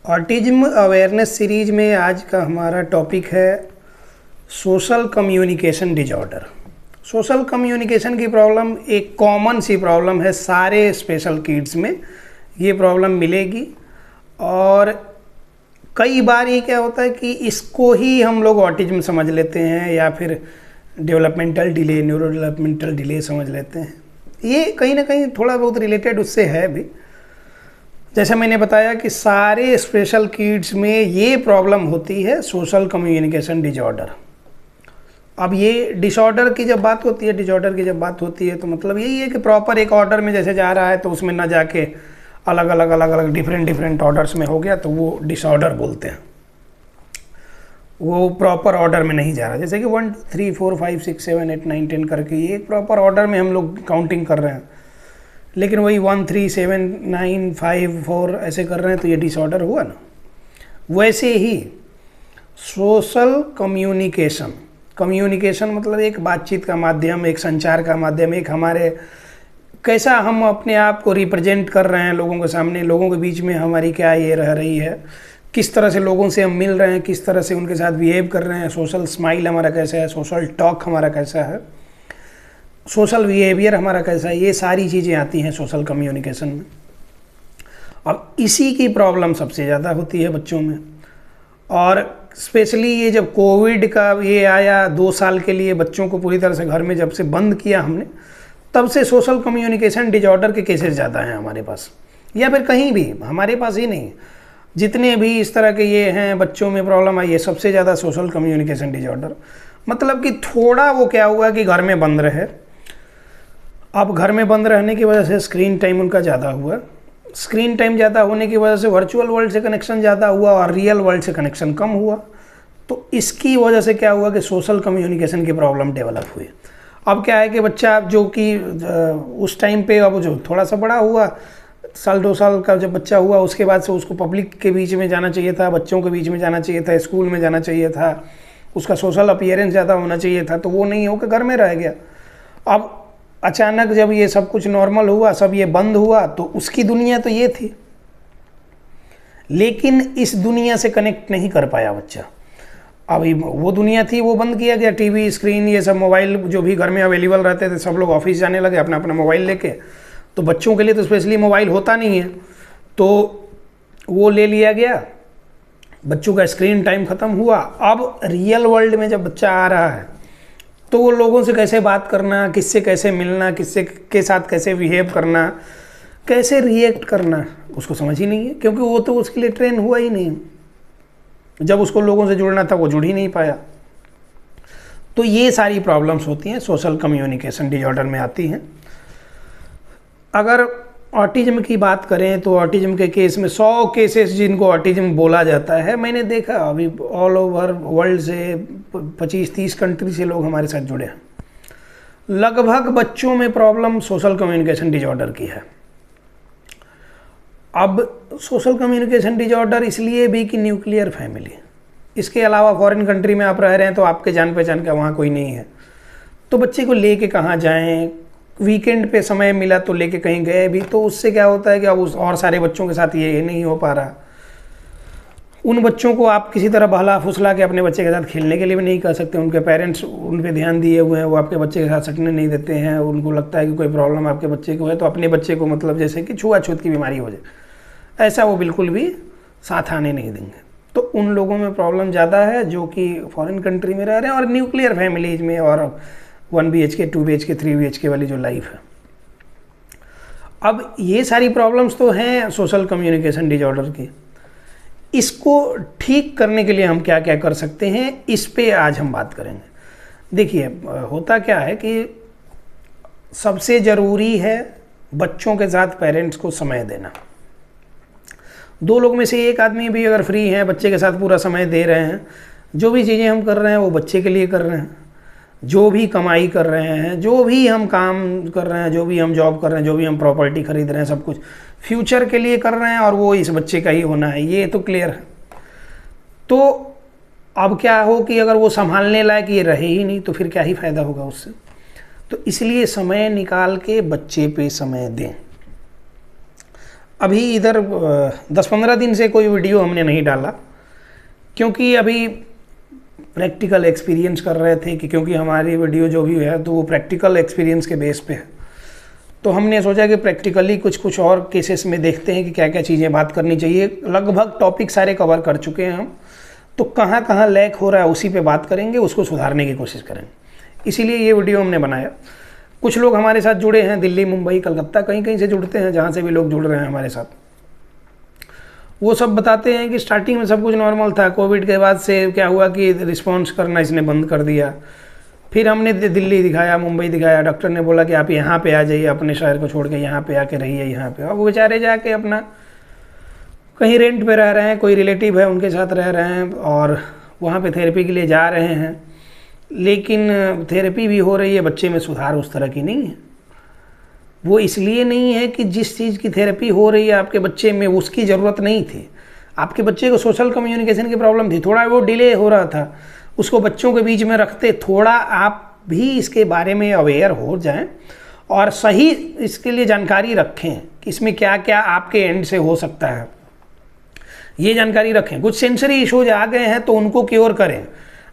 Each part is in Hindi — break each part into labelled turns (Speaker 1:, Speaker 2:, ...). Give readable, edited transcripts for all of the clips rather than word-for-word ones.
Speaker 1: ऑटिज्म अवेयरनेस सीरीज में आज का हमारा टॉपिक है social communication disorder. Social communication की प्रॉब्लम एक कॉमन सी प्रॉब्लम है, सारे स्पेशल किड्स में ये प्रॉब्लम मिलेगी। और कई बार ये क्या होता है कि इसको ही हम लोग ऑटिज्म समझ लेते हैं या फिर developmental delay, neuro developmental delay समझ लेते हैं। ये कहीं ना कहीं थोड़ा बहुत रिलेटेड उससे है भी। जैसे मैंने बताया कि सारे स्पेशल किड्स में ये प्रॉब्लम होती है, सोशल कम्युनिकेशन डिजॉर्डर। अब ये डिसऑर्डर की जब बात होती है, डिजॉर्डर की जब बात होती है तो मतलब यही है कि प्रॉपर एक ऑर्डर में जैसे जा रहा है तो उसमें ना जाके अलग अलग डिफरेंट ऑर्डर्स में हो गया तो वो डिसऑर्डर बोलते हैं। वो प्रॉपर ऑर्डर में नहीं जा रहा, जैसे कि 1 2 3 4 5 6 7 8 9 10 करके ये प्रॉपर ऑर्डर में हम लोग काउंटिंग कर रहे हैं, लेकिन वही 1 3 7 9 5 4 ऐसे कर रहे हैं तो ये डिसऑर्डर हुआ ना। वैसे ही सोशल कम्युनिकेशन मतलब एक बातचीत का माध्यम, एक संचार का माध्यम, एक हमारे कैसा हम अपने आप को रिप्रेजेंट कर रहे हैं लोगों के सामने, लोगों के बीच में हमारी क्या ये रह रही है, किस तरह से लोगों से हम मिल रहे हैं, किस तरह से उनके साथ बिहेव कर रहे हैं, सोशल स्माइल हमारा कैसा है, सोशल टॉक हमारा कैसा है, सोशल बिहेवियर हमारा कैसा है, ये सारी चीज़ें आती हैं सोशल कम्युनिकेशन में। अब इसी की प्रॉब्लम सबसे ज़्यादा होती है बच्चों में। और स्पेशली ये जब कोविड का ये आया 2 साल के लिए बच्चों को पूरी तरह से घर में जब से बंद किया हमने, तब से सोशल कम्युनिकेशन डिजॉर्डर के केसेस ज़्यादा हैं हमारे पास, या फिर कहीं भी, हमारे पास ही नहीं, जितने भी इस तरह के ये हैं बच्चों में प्रॉब्लम आई है, सबसे ज़्यादा सोशल कम्युनिकेशन डिजॉर्डर। मतलब कि थोड़ा वो क्या हुआ कि घर में बंद रहे। अब घर में बंद रहने की वजह से स्क्रीन टाइम उनका ज़्यादा हुआ, स्क्रीन टाइम ज़्यादा होने की वजह से वर्चुअल वर्ल्ड से कनेक्शन ज़्यादा हुआ और रियल वर्ल्ड से कनेक्शन कम हुआ। तो इसकी वजह से क्या हुआ कि सोशल कम्युनिकेशन की प्रॉब्लम डेवलप हुई। अब क्या है कि बच्चा जो कि उस टाइम पे, अब जो थोड़ा सा बड़ा हुआ, 1-2 साल का जब बच्चा हुआ, उसके बाद से उसको पब्लिक के बीच में जाना चाहिए था, बच्चों के बीच में जाना चाहिए था, स्कूल में जाना चाहिए था, उसका सोशल अपीयरेंस ज़्यादा होना चाहिए था, तो वो नहीं होकर घर में रह गया। अब अचानक जब ये सब कुछ नॉर्मल हुआ, सब ये बंद हुआ, तो उसकी दुनिया तो ये थी, लेकिन इस दुनिया से कनेक्ट नहीं कर पाया बच्चा। अभी वो दुनिया थी वो बंद किया गया, टीवी स्क्रीन ये सब मोबाइल जो भी घर में अवेलेबल रहते थे, सब लोग ऑफिस जाने लगे अपना अपना मोबाइल लेके। तो बच्चों के लिए तो स्पेशली मोबाइल होता नहीं है, तो वो ले लिया गया, बच्चों का स्क्रीन टाइम ख़त्म हुआ। अब रियल वर्ल्ड में जब बच्चा आ रहा है तो वो लोगों से कैसे बात करना, किससे कैसे मिलना, किससे के साथ कैसे बिहेव करना, कैसे रिएक्ट करना, उसको समझ ही नहीं है, क्योंकि वो तो उसके लिए ट्रेन हुआ ही नहीं। जब उसको लोगों से जुड़ना था वो जुड़ ही नहीं पाया। तो ये सारी प्रॉब्लम्स होती हैं, सोशल कम्युनिकेशन डिजॉर्डर में आती हैं। अगर ऑटिज्म की बात करें तो ऑटिज्म के केस में 100 केसेस जिनको ऑटिज्म बोला जाता है, मैंने देखा अभी ऑल ओवर वर्ल्ड से 25-30 कंट्री से लोग हमारे साथ जुड़े हैं। लगभग बच्चों में प्रॉब्लम सोशल कम्युनिकेशन डिजॉर्डर की है। अब सोशल कम्युनिकेशन डिजॉर्डर इसलिए भी कि न्यूक्लियर फैमिली, इसके अलावा फॉरेन कंट्री में आप रह रहे हैं तो आपके जान पहचान का वहाँ कोई नहीं है, तो बच्चे को लेके कहाँ जाएं, वीकेंड पे समय मिला तो लेके कहीं गए भी, तो उससे क्या होता है कि अब उस और सारे बच्चों के साथ ये नहीं हो पा रहा। उन बच्चों को आप किसी तरह बहला फुसला के अपने बच्चे के साथ खेलने के लिए भी नहीं कर सकते। उनके पेरेंट्स उन पे ध्यान दिए हुए हैं, वो आपके बच्चे के साथ सटने नहीं देते हैं। उनको लगता है कि कोई प्रॉब्लम आपके बच्चे को है तो अपने बच्चे को मतलब जैसे कि छुआछूत की बीमारी हो जाए, ऐसा वो बिल्कुल भी साथ आने नहीं देंगे। तो उन लोगों में प्रॉब्लम ज़्यादा है जो कि फॉरेन कंट्री में रह रहे हैं और न्यूक्लियर फैमिलीज में, और 1 BHK 2 BHK 3 BHK वाली जो लाइफ है। अब ये सारी प्रॉब्लम्स तो हैं सोशल कम्युनिकेशन डिजॉर्डर की। इसको ठीक करने के लिए हम क्या क्या कर सकते हैं, इस पे आज हम बात करेंगे। देखिए, होता क्या है कि सबसे ज़रूरी है बच्चों के साथ पेरेंट्स को समय देना। 2 लोग में से एक आदमी भी अगर फ्री है, बच्चे के साथ पूरा समय दे रहे हैं, जो भी चीज़ें हम कर रहे हैं वो बच्चे के लिए कर रहे हैं, जो भी कमाई कर रहे हैं, जो भी हम काम कर रहे हैं, जो भी हम जॉब कर रहे हैं, जो भी हम प्रॉपर्टी खरीद रहे हैं, सब कुछ फ्यूचर के लिए कर रहे हैं और वो इस बच्चे का ही होना है, ये तो क्लियर है। तो अब क्या हो कि अगर वो संभालने लायक ये रहे ही नहीं तो फिर क्या ही फ़ायदा होगा उससे। तो इसलिए समय निकाल के बच्चे पे समय दें। अभी इधर 10-15 दिन से कोई वीडियो हमने नहीं डाला, क्योंकि अभी प्रैक्टिकल एक्सपीरियंस कर रहे थे कि क्योंकि हमारी वीडियो जो भी है तो वो प्रैक्टिकल एक्सपीरियंस के बेस पे है। तो हमने सोचा कि प्रैक्टिकली कुछ और केसेस में देखते हैं कि क्या क्या चीज़ें बात करनी चाहिए। लगभग टॉपिक सारे कवर कर चुके हैं हम, तो कहाँ कहाँ लैक हो रहा है उसी पे बात करेंगे, उसको सुधारने की कोशिश करेंगे। इसीलिए ये वीडियो हमने बनाया। कुछ लोग हमारे साथ जुड़े हैं, दिल्ली, मुंबई, कलकत्ता, कहीं कहीं से जुड़ते हैं, जहाँ से भी लोग जुड़ रहे हैं हमारे साथ। वो सब बताते हैं कि स्टार्टिंग में सब कुछ नॉर्मल था, कोविड के बाद से क्या हुआ कि रिस्पॉन्स करना इसने बंद कर दिया। फिर हमने दिल्ली दिखाया, मुंबई दिखाया, डॉक्टर ने बोला कि आप यहाँ पे आ जाइए, अपने शहर को छोड़ के यहाँ पे आके रहिए यहाँ पे। अब वो बेचारे जाके अपना कहीं रेंट पे रह रहे हैं, कोई रिलेटिव है उनके साथ रह रहे हैं और वहाँ पे थेरेपी के लिए जा रहे हैं। लेकिन थेरेपी भी हो रही है, बच्चे में सुधार उस तरह की नहीं है। वो इसलिए नहीं है कि जिस चीज़ की थेरेपी हो रही है आपके बच्चे में उसकी ज़रूरत नहीं थी। आपके बच्चे को सोशल कम्युनिकेशन की प्रॉब्लम थी, थोड़ा वो डिले हो रहा था, उसको बच्चों के बीच में रखते थोड़ा आप भी इसके बारे में अवेयर हो जाएं और सही इसके लिए जानकारी रखें कि इसमें क्या क्या आपके एंड से हो सकता है, ये जानकारी रखें। कुछ सेंसरी इश्यूज आ गए हैं तो उनको क्योर करें,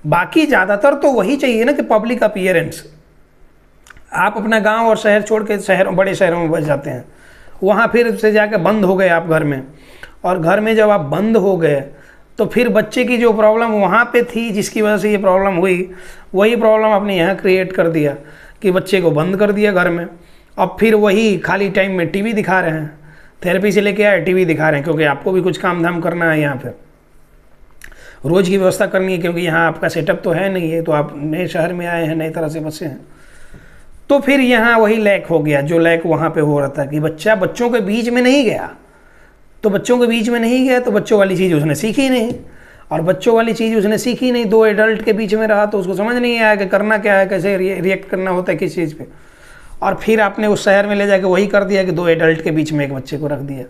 Speaker 1: बाकी ज़्यादातर तो वही चाहिए ना कि पब्लिक अपीयरेंस। आप अपना गांव और शहर छोड़ के बड़े शहरों में बस जाते हैं, वहाँ फिर से जाके बंद हो गए आप घर में, और घर में जब आप बंद हो गए तो फिर बच्चे की जो प्रॉब्लम वहाँ पे थी जिसकी वजह से ये प्रॉब्लम हुई, वही प्रॉब्लम आपने यहाँ क्रिएट कर दिया कि बच्चे को बंद कर दिया घर में। अब फिर वही खाली टाइम में टीवी दिखा रहे हैं, थेरेपी से लेके आए टीवी दिखा रहे हैं, क्योंकि आपको भी कुछ काम धाम करना है, यहाँ पे रोज़ की व्यवस्था करनी है, क्योंकि यहाँ आपका सेटअप तो है नहीं है, तो आप नए शहर में आए हैं, नई तरह से बसे हैं। तो फिर यहाँ वही लैक हो गया जो लैक वहाँ पे हो रहा था कि बच्चा बच्चों के बीच में नहीं गया। तो बच्चों के बीच में नहीं गया तो बच्चों वाली चीज़ उसने सीखी नहीं, और बच्चों वाली चीज़ उसने सीखी नहीं, दो एडल्ट के बीच में रहा तो उसको समझ नहीं आया कि करना क्या है, कैसे रिएक्ट करना होता है किस चीज़ पे। और फिर आपने उस शहर में ले जाके वही कर दिया कि दो एडल्ट के बीच में एक बच्चे को रख दिया।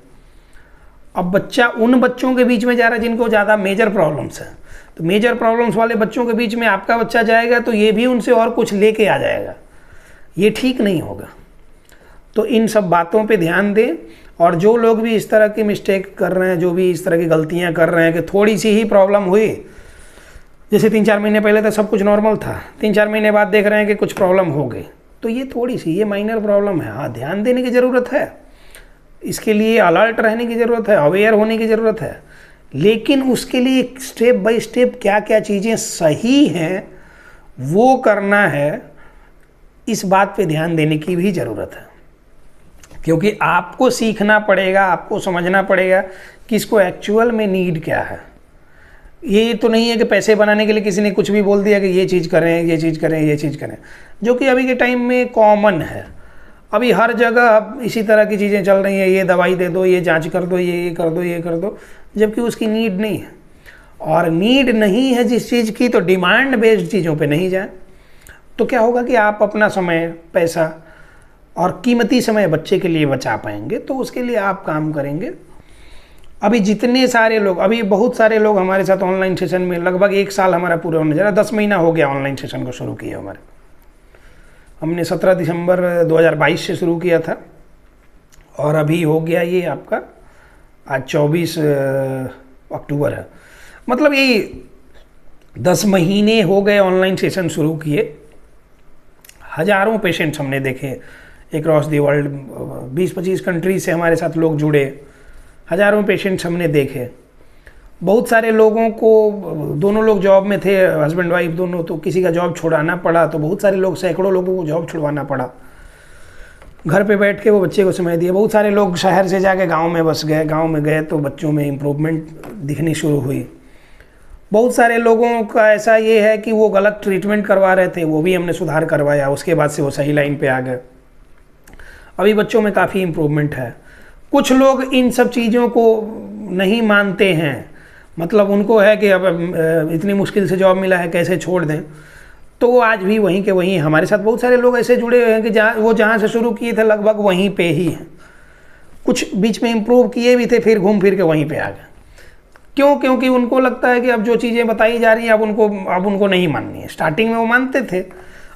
Speaker 1: अब बच्चा उन बच्चों के बीच में जा रहा है जिनको ज़्यादा मेजर प्रॉब्लम्स हैं, तो मेजर प्रॉब्लम्स वाले बच्चों के बीच में आपका बच्चा जाएगा तो ये भी उनसे और कुछ लेके आ जाएगा, ये ठीक नहीं होगा। तो इन सब बातों पे ध्यान दें। और जो लोग भी इस तरह की मिस्टेक कर रहे हैं, जो भी इस तरह की गलतियां कर रहे हैं कि थोड़ी सी ही प्रॉब्लम हुई, जैसे 3-4 महीने पहले तक सब कुछ नॉर्मल था, 3-4 महीने बाद देख रहे हैं कि कुछ प्रॉब्लम हो गई, तो ये थोड़ी सी, ये माइनर प्रॉब्लम है। हाँ, ध्यान देने की ज़रूरत है, इसके लिए अलर्ट रहने की ज़रूरत है, अवेयर होने की ज़रूरत है, लेकिन उसके लिए स्टेप बाय स्टेप क्या क्या चीज़ें सही हैं वो करना है, इस बात पे ध्यान देने की भी ज़रूरत है। क्योंकि आपको सीखना पड़ेगा, आपको समझना पड़ेगा कि इसको एक्चुअल में नीड क्या है। ये तो नहीं है कि पैसे बनाने के लिए किसी ने कुछ भी बोल दिया कि ये चीज़ करें, ये चीज़ करें, ये चीज़ करें, जो कि अभी के टाइम में कॉमन है। अभी हर जगह इसी तरह की चीज़ें चल रही हैं, ये दवाई दे दो, ये जांच कर दो, ये कर दो, ये कर दो, जबकि उसकी नीड नहीं है। और नीड नहीं है जिस चीज़ की, तो डिमांड बेस्ड चीज़ों पे नहीं जाए। तो क्या होगा कि आप अपना समय, पैसा और कीमती समय बच्चे के लिए बचा पाएंगे, तो उसके लिए आप काम करेंगे। अभी जितने सारे लोग, अभी बहुत सारे लोग हमारे साथ ऑनलाइन सेशन में, लगभग 1 साल हमारा पूरा होने जा रहा है, 10 महीना हो गया ऑनलाइन सेशन को शुरू किया हमारे। हमने 17 दिसंबर 2022 से शुरू किया था और अभी हो गया ये आपका आज 24 अक्टूबर है। मतलब यही 10 महीने हो गए ऑनलाइन सेशन शुरू किए। हज़ारों पेशेंट्स हमने देखे अक्रॉस दी वर्ल्ड, 20-25 कंट्री से हमारे साथ लोग जुड़े, हज़ारों पेशेंट्स हमने देखे। बहुत सारे लोगों को, दोनों लोग जॉब में थे, हस्बैंड वाइफ दोनों, तो किसी का जॉब छुड़ाना पड़ा, तो बहुत सारे लोग, सैकड़ों लोगों को जॉब छुड़वाना पड़ा। घर पे बैठ के वो बच्चे को समय दिए। बहुत सारे लोग शहर से जाके गांव में बस गए, गांव में गए तो बच्चों में इम्प्रूवमेंट दिखनी शुरू हुई। बहुत सारे लोगों का ऐसा ये है कि वो गलत ट्रीटमेंट करवा रहे थे, वो भी हमने सुधार करवाया, उसके बाद से वो सही लाइन पे आ गए। अभी बच्चों में काफ़ी इम्प्रूवमेंट है। कुछ लोग इन सब चीज़ों को नहीं मानते हैं, मतलब उनको है कि अब इतनी मुश्किल से जॉब मिला है, कैसे छोड़ दें। तो वो आज भी वहीं के वहीं। हमारे साथ बहुत सारे लोग ऐसे जुड़े हुए हैं कि जहाँ से शुरू किए थे लगभग वहीं पे ही हैं। कुछ बीच में इम्प्रूव किए भी थे, फिर घूम फिर के वहीं पे आ गए। क्यों? क्योंकि उनको लगता है कि अब जो चीज़ें बताई जा रही हैं अब उनको नहीं माननी है। स्टार्टिंग में वो मानते थे,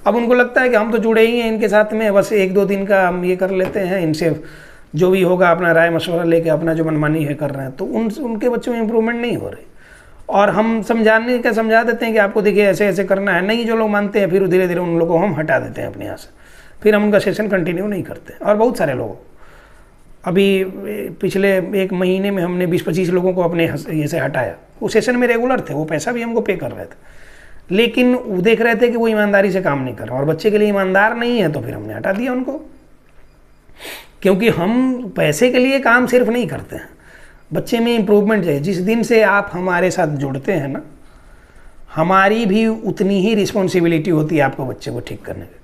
Speaker 1: अब उनको लगता है कि हम तो जुड़े ही हैं इनके साथ में, बस 1-2 दिन का हम ये कर लेते हैं, इनसे जो भी होगा अपना राय मशवरा लेके अपना जो मनमानी है कर रहे हैं, तो उनके बच्चों में इम्प्रूवमेंट नहीं हो रही। और हम समझा देते हैं कि आपको देखिए ऐसे ऐसे करना है, नहीं जो लोग मानते हैं फिर धीरे धीरे उन लोगों को हम हटा देते हैं अपने यहाँ से, फिर हम उनका सेशन कंटिन्यू नहीं करते। और बहुत सारे लोग, अभी पिछले 1 महीने में हमने 20-25 लोगों को अपने ये से हटाया। वो सेशन में रेगुलर थे, वो पैसा भी हमको पे कर रहे थे, लेकिन वो देख रहे थे कि वो ईमानदारी से काम नहीं कर रहा और बच्चे के लिए ईमानदार नहीं है, तो फिर हमने हटा दिया उनको। क्योंकि हम पैसे के लिए काम सिर्फ नहीं करते हैं, बच्चे में इम्प्रूवमेंट चाहिए। जिस दिन से आप हमारे साथ जुड़ते हैं ना, हमारी भी उतनी ही रिस्पॉन्सिबिलिटी होती है आपको बच्चे को ठीक करने की।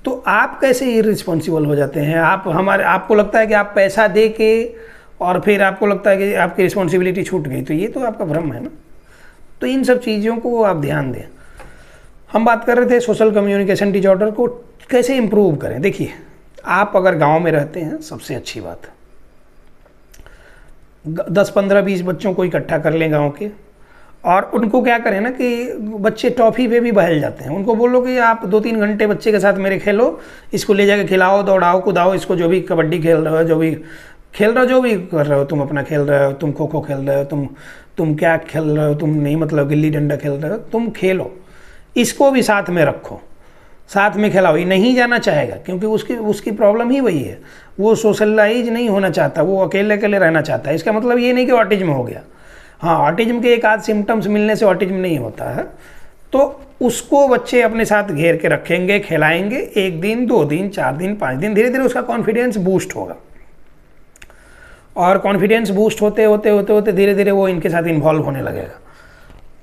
Speaker 1: तो आप कैसे इररिस्पॉन्सिबल हो जाते हैं? आपको लगता है कि आप पैसा दे के और फिर आपको लगता है कि आपकी रिस्पॉन्सिबिलिटी छूट गई, तो ये तो आपका भ्रम है ना। तो इन सब चीज़ों को आप ध्यान दें। हम बात कर रहे थे सोशल कम्युनिकेशन डिसऑर्डर को कैसे इम्प्रूव करें। देखिए, आप अगर गांव में रहते हैं, सबसे अच्छी बात है 10, 15, 20 बच्चों को इकट्ठा कर लें गांव के, और उनको क्या करें ना कि बच्चे टॉफ़ी पे भी बहल जाते हैं, उनको बोलो कि आप 2-3 घंटे बच्चे के साथ मेरे खेलो, इसको ले जाके खिलाओ, दौड़ाओ, कुदाओ, इसको जो भी कबड्डी खेल रहे हो, जो भी कर रहे हो, तुम अपना खेल रहे हो, तुम खो खो खेल रहे हो, तुम क्या खेल रहे हो, तुम नहीं मतलब गिल्ली डंडा खेल रहे हो, तुम खेलो, इसको भी साथ में रखो, साथ में खिलाओ। ये नहीं जाना चाहेगा क्योंकि उसकी प्रॉब्लम ही वही है, वो सोशलाइज नहीं होना चाहता, वो अकेले अकेले रहना चाहता है। इसका मतलब ये नहीं कि ऑटिज्म हो गया। हाँ, ऑटिज्म के एक आध सिम्टम्स मिलने से ऑटिज्म नहीं होता है। तो उसको बच्चे अपने साथ घेर के रखेंगे, खिलाएंगे, 1 दिन, 2 दिन, 4 दिन, 5 दिन, धीरे धीरे उसका कॉन्फिडेंस बूस्ट होगा। और कॉन्फिडेंस बूस्ट होते होते धीरे धीरे वो इनके साथ इन्वॉल्व होने लगेगा।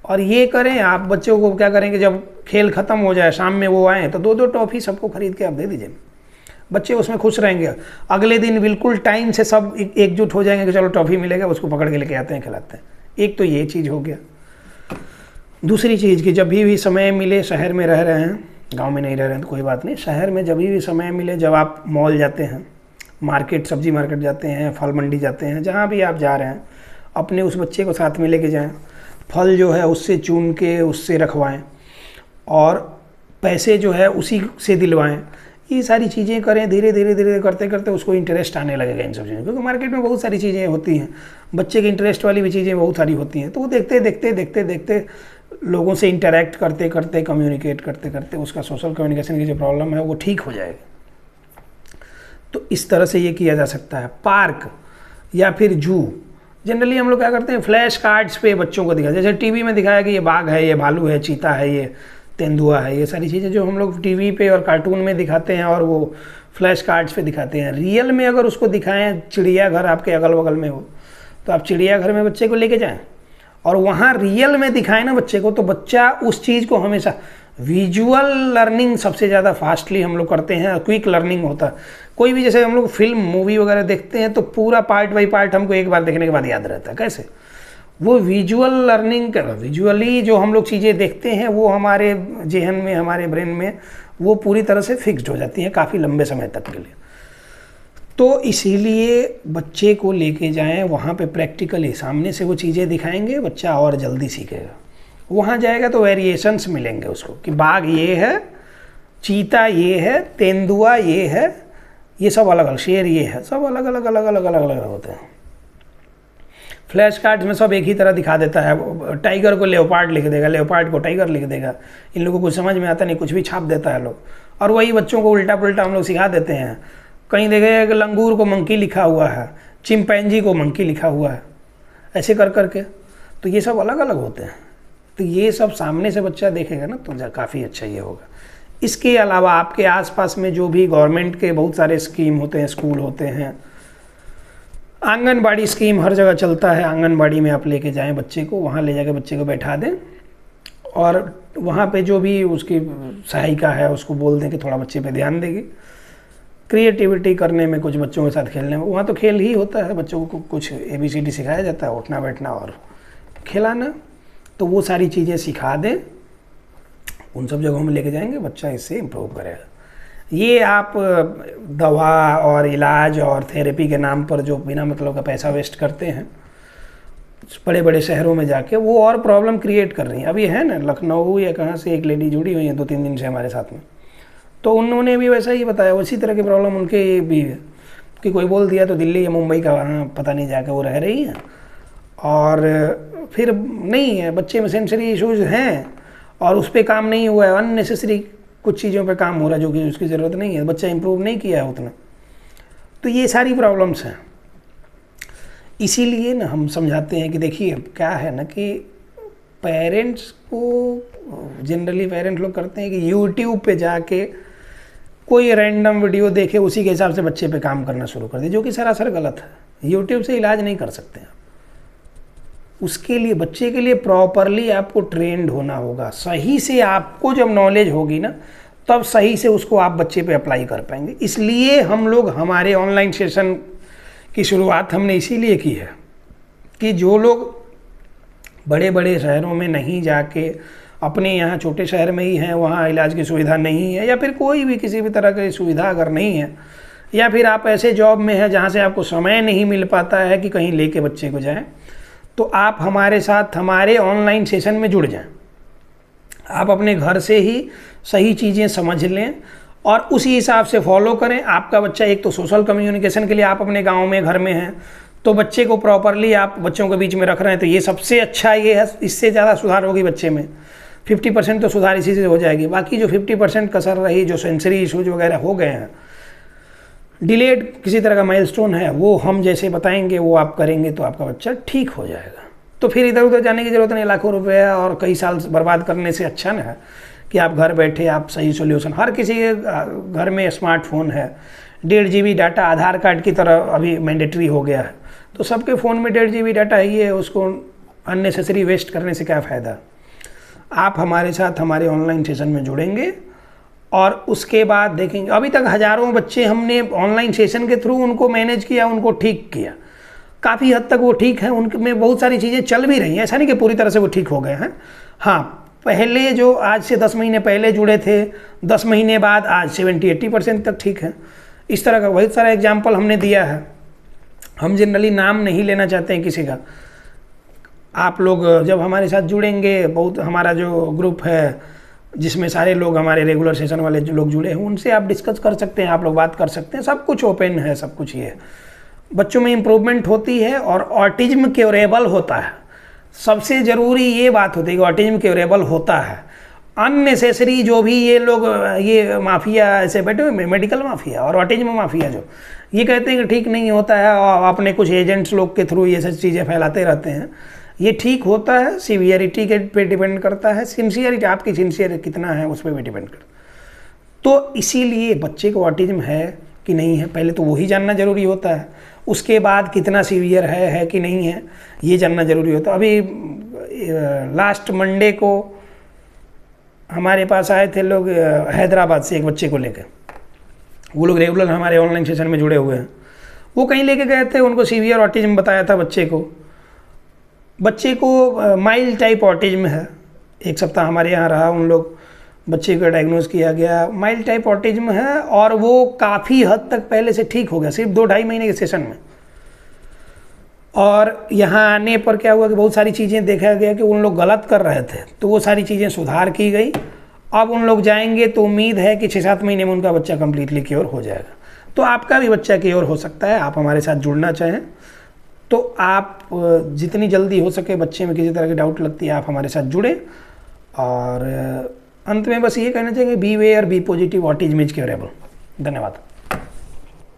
Speaker 1: और ये करें आप, बच्चों को क्या करेंगे, जब खेल ख़त्म हो जाए, शाम में वो आए, तो 2-2 टॉफ़ी सबको खरीद के आप दे दीजिए, बच्चे उसमें खुश रहेंगे। अगले दिन बिल्कुल टाइम से सब एकजुट हो जाएंगे कि चलो टॉफ़ी मिलेगा, उसको पकड़ के लेके आते हैं, खिलाते हैं। एक तो ये चीज़ हो गया। दूसरी चीज़ कि जब भी समय मिले, शहर में रह रहे हैं, गांव में नहीं रह रहे हैं तो कोई बात नहीं, शहर में जब भी समय मिले, जब आप मॉल जाते हैं, मार्केट, सब्जी मार्केट जाते हैं, फल मंडी जाते हैं, जहाँ भी आप जा रहे हैं, अपने उस बच्चे को साथ में लेके जाएं, फल जो है उससे चुन के उससे रखवाएं और पैसे जो है उसी से दिलवाएं। ये सारी चीज़ें करें, धीरे धीरे करते करते उसको इंटरेस्ट आने लगेगा इन सब चीज़ों, क्योंकि मार्केट में बहुत सारी चीज़ें होती हैं, बच्चे के इंटरेस्ट वाली भी चीज़ें बहुत सारी होती हैं। तो वो देखते लोगों से इंटरेक्ट करते करते, कम्युनिकेट करते करते उसका सोशल कम्युनिकेशन की जो प्रॉब्लम है वो ठीक हो जाएगी। तो इस तरह से ये किया जा सकता है। पार्क या फिर जू, जनरली हम लोग क्या करते हैं, फ्लैश कार्ड्स पे बच्चों को दिखा, जैसे टीवी में दिखाया कि ये बाघ है, ये भालू है, चीता है, ये तेंदुआ है, ये सारी चीज़ें जो हम लोग टीवी पे और कार्टून में दिखाते हैं और वो फ्लैश कार्ड्स पे दिखाते हैं। रियल में अगर उसको दिखाएं, चिड़ियाघर आपके अगल बगल में हो, तो आप चिड़ियाघर में बच्चे को लेके जाएं और वहाँ रियल में दिखाएं ना बच्चे को, तो बच्चा उस चीज़ को हमेशा, विजुअल लर्निंग सबसे ज़्यादा फास्टली हम लोग करते हैं, क्विक लर्निंग होता है। कोई भी, जैसे हम लोग फिल्म मूवी वगैरह देखते हैं तो पूरा पार्ट बाई पार्ट हमको एक बार देखने के बाद याद रहता है। कैसे? वो विजुअल लर्निंग कर, विजुअली जो हम लोग चीज़ें देखते हैं वो हमारे जेहन में, हमारे ब्रेन में वो पूरी तरह से फिक्स्ड हो जाती हैं काफ़ी लंबे समय तक के लिए। तो इसीलिए बच्चे को लेके जाएं वहाँ पे, प्रैक्टिकली सामने से वो चीज़ें दिखाएंगे, बच्चा और जल्दी सीखेगा। वहाँ जाएगा तो वेरिएशंस मिलेंगे उसको कि बाघ ये है, चीता ये है, तेंदुआ ये है, ये सब अलग अलग, शेर ये है, सब अलग अलग होते हैं। फ्लैश कार्ड्स में सब एक ही तरह दिखा देता है, टाइगर को लेओपार्ड लिख देगा, लेओपार्ड को टाइगर लिख देगा, इन लोगों को कुछ समझ में आता नहीं, कुछ भी छाप देता है लोग। और वही बच्चों को उल्टा पुल्टा हम लोग सिखा देते हैं। कहीं देखेगा कि लंगूर को मंकी लिखा हुआ है, चिंपैंजी को मंकी लिखा हुआ है, ऐसे कर करके। तो ये सब अलग अलग होते हैं। तो ये सब सामने से बच्चा देखेगा ना तो काफ़ी अच्छा ये होगा। इसके अलावा आपके आसपास में जो भी गवर्नमेंट के बहुत सारे स्कीम होते हैं, स्कूल होते हैं, आंगनबाड़ी स्कीम हर जगह चलता है, आंगनबाड़ी में आप लेके जाएं बच्चे को, वहाँ ले जाकर बच्चे को बैठा दें और वहाँ पे जो भी उसकी सहायिका है उसको बोल दें कि थोड़ा बच्चे पे ध्यान देगी, क्रिएटिविटी करने में, कुछ बच्चों के साथ खेलने में। वहाँ तो खेल ही होता है, बच्चों को कुछ ABCD सिखाया जाता है, उठना बैठना और खिलाना। तो वो सारी चीज़ें सिखा दें, उन सब जगहों में लेके जाएंगे, बच्चा इससे इम्प्रूव करेगा। ये आप दवा और इलाज और थेरेपी के नाम पर जो बिना मतलब का पैसा वेस्ट करते हैं बड़े बड़े शहरों में जाके, वो और प्रॉब्लम क्रिएट कर रही हैं। अभी है ना, लखनऊ या कहाँ से एक लेडी जुड़ी हुई है 2-3 दिन से हमारे साथ में, तो उन्होंने भी वैसा ही बताया, उसी तरह की प्रॉब्लम उनके भी है। कि कोई बोल दिया तो दिल्ली या मुंबई का वहाँ पता नहीं जाकर वो रह रही हैं, और फिर नहीं है, बच्चे में सेंसरी इश्यूज हैं और उस पर काम नहीं हुआ है, अननेसेसरी कुछ चीज़ों पे काम हो रहा है जो कि उसकी ज़रूरत नहीं है, बच्चा इंप्रूव नहीं किया है उतना। तो ये सारी प्रॉब्लम्स हैं। इसीलिए ना हम समझाते हैं कि देखिए क्या है ना कि पेरेंट्स को जनरली पेरेंट्स लोग करते हैं कि यूट्यूब पे जाके कोई रैंडम वीडियो देखे उसी के हिसाब से बच्चे पे काम करना शुरू कर दे, जो कि सरासर गलत है। यूट्यूब से इलाज नहीं कर सकते हैं। उसके लिए बच्चे के लिए प्रॉपरली आपको ट्रेंड होना होगा। सही से आपको जब नॉलेज होगी ना, तब सही से उसको आप बच्चे पे अप्लाई कर पाएंगे। इसलिए हम लोग हमारे ऑनलाइन सेशन की शुरुआत हमने इसीलिए की है कि जो लोग बड़े बड़े शहरों में नहीं जाके अपने यहाँ छोटे शहर में ही हैं, वहाँ इलाज की सुविधा नहीं है, या फिर कोई भी किसी भी तरह की सुविधा अगर नहीं है, या फिर आप ऐसे जॉब में हैं जहाँ से आपको समय नहीं मिल पाता है कि कहीं लेके बच्चे को जाएं, तो आप हमारे साथ हमारे ऑनलाइन सेशन में जुड़ जाएं। आप अपने घर से ही सही चीज़ें समझ लें और उसी हिसाब से फॉलो करें। आपका बच्चा एक तो सोशल कम्युनिकेशन के लिए आप अपने गांव में घर में हैं, तो बच्चे को प्रॉपरली आप बच्चों के बीच में रख रहे हैं, तो ये सबसे अच्छा ये है। इससे ज़्यादा सुधार होगी बच्चे में, 50% तो सुधार इसी से हो जाएगी। बाकी जो 50% कसर रही, जो सेंसरी इशूज वगैरह हो गए हैं, डिलेड किसी तरह का माइलस्टोन है, वो हम जैसे बताएंगे वो आप करेंगे तो आपका बच्चा ठीक हो जाएगा। तो फिर इधर उधर जाने की ज़रूरत नहीं, लाखों रुपया और कई साल बर्बाद करने से अच्छा ना है कि आप घर बैठे आप सही सोल्यूशन। हर किसी के घर में स्मार्टफोन है, 1.5 GB डाटा आधार कार्ड की तरह अभी मैंडेटरी हो गया है, तो सबके फ़ोन में 1.5 GB डाटा ही है, उसको अननेसेसरी वेस्ट करने से क्या फ़ायदा। आप हमारे साथ हमारे ऑनलाइन सेशन में जुड़ेंगे और उसके बाद देखेंगे। अभी तक हज़ारों बच्चे हमने ऑनलाइन सेशन के थ्रू उनको मैनेज किया, उनको ठीक किया, काफ़ी हद तक वो ठीक है, उनमें बहुत सारी चीज़ें चल भी रही हैं, ऐसा नहीं कि पूरी तरह से वो ठीक हो गए हैं। हाँ, पहले जो आज से 10 महीने पहले जुड़े थे, 10 महीने बाद आज 70-80% तक ठीक है। इस तरह का बहुत सारा एग्जाम्पल हमने दिया है। हम जनरली नाम नहीं लेना चाहते हैं किसी का। आप लोग जब हमारे साथ जुड़ेंगे, बहुत हमारा जो ग्रुप है जिसमें सारे लोग हमारे रेगुलर सेशन वाले जो लोग जुड़े हैं, उनसे आप डिस्कस कर सकते हैं, आप लोग बात कर सकते हैं, सब कुछ ओपन है, सब कुछ ये बच्चों में इम्प्रूवमेंट होती है और ऑटिज्म क्योरेबल होता है। सबसे ज़रूरी ये बात होती है कि ऑटिज्म क्योरेबल होता है। अननेसेसरी जो भी ये लोग ये माफिया ऐसे बैठे हुए, मेडिकल माफिया और ऑटिज्म माफिया, जो ये कहते हैं कि ठीक नहीं होता है और अपने कुछ एजेंट्स लोग के थ्रू ये सब चीज़ें फैलाते रहते हैं, ये ठीक होता है। सीवियरिटी के पे डिपेंड करता है, सिंसियरिटी आपकी सिंसियर कितना है उस पर भी डिपेंड करता है। तो इसीलिए बच्चे को ऑटिज्म है कि नहीं है, पहले तो वही जानना ज़रूरी होता है। उसके बाद कितना सीवियर है कि नहीं है, ये जानना ज़रूरी होता है। अभी लास्ट मंडे को हमारे पास आए थे लोग हैदराबाद से, एक बच्चे को लेकर। वो लोग रेगुलर हमारे ऑनलाइन सेशन में जुड़े हुए हैं। वो कहीं लेके गए थे, उनको सीवियर ऑटिज्म बताया था बच्चे को माइल्ड टाइप ऑटिज्म है। 1 सप्ताह हमारे यहाँ रहा, उन लोग बच्चे को डायग्नोज किया गया, माइल्ड टाइप ऑटिज्म है और वो काफ़ी हद तक पहले से ठीक हो गया, सिर्फ 2-2.5 महीने के सेशन में। और यहाँ आने पर क्या हुआ कि बहुत सारी चीज़ें देखा गया कि उन लोग गलत कर रहे थे, तो वो सारी चीज़ें सुधार की गई। अब उन लोग जाएंगे तो उम्मीद है कि 6-7 महीने में उनका बच्चा कम्प्लीटली क्योर हो जाएगा। तो आपका भी बच्चा क्योर हो सकता है। आप हमारे साथ जुड़ना चाहें तो आप जितनी जल्दी हो सके, बच्चे में किसी तरह की डाउट लगती है, आप हमारे साथ जुड़े। और अंत में बस ये कहना चाहिए, be aware, be positive, autism is curable. धन्यवाद।